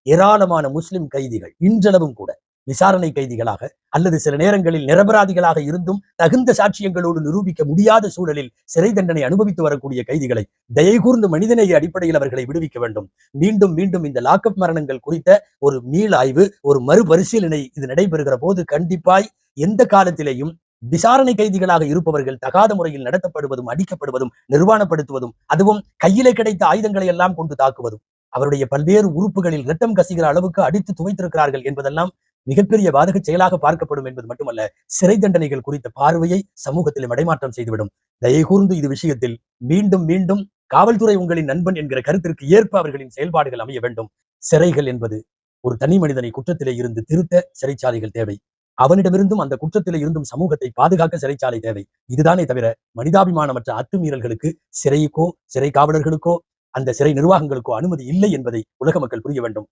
ஏராளமான முஸ்லிம் கைதிகள் இன்றளவும் கூட விசாரணை கைதிகளாக அல்லது சில நேரங்களில் நிரபராதிகளாக இருந்தும் தகுந்த சாட்சியங்களோடு நிரூபிக்க முடியாத சூழலில் சிறை தண்டனை அனுபவித்து வரக்கூடிய கைதிகளை தயகூர்ந்து மனிதநேய அடிப்படையில் அவர்களை விடுவிக்க வேண்டும். மீண்டும் மீண்டும் இந்த லாக்அப் மரணங்கள் குறித்த ஒரு மீள் ஆய்வு, ஒரு மறுபரிசீலனை இது நடைபெறுகிற போது கண்டிப்பாய் எந்த காலத்திலேயும் விசாரணை கைதிகளாக இருப்பவர்கள் தகாத முறையில் நடத்தப்படுவதும், அடிக்கப்படுவதும், நிர்வாணப்படுத்துவதும், அதுவும் கையிலே கிடைத்த ஆயுதங்களை எல்லாம் கொண்டு தாக்குவதும், அவருடைய பல்வேறு உறுப்புகளில் இரத்தம் கசிகிற அளவுக்கு அடித்து துவைத்திருக்கிறார்கள் என்பதெல்லாம் மிகப்பெரிய பாதக செயலாக பார்க்கப்படும் என்பது மட்டுமல்ல, சிறை தண்டனைகள் குறித்த பார்வையை சமூகத்தில் மடைமாற்றம் செய்துவிடும். தயகூர்ந்து இது விஷயத்தில் மீண்டும் மீண்டும் காவல்துறை உங்களின் நண்பன் என்கிற கருத்திற்கு ஏற்ப அவர்களின் செயல்பாடுகள் அமைய வேண்டும். சிறைகள் என்பது ஒரு தனி மனிதனை குற்றத்திலே இருந்து திருத்த சிறைச்சாலைகள் தேவை. அவனிடமிருந்தும் அந்த குற்றத்திலே இருந்தும் சமூகத்தை பாதுகாக்க சிறைச்சாலை தேவை. இதுதானே தவிர மனிதாபிமானமற்ற அத்துமீறல்களுக்கு சிறைக்கோ, சிறை காவலர்களுக்கோ, அந்த சிறை நிர்வாகங்களுக்கோ அனுமதி இல்லை என்பதை உலக மக்கள் புரிய வேண்டும்.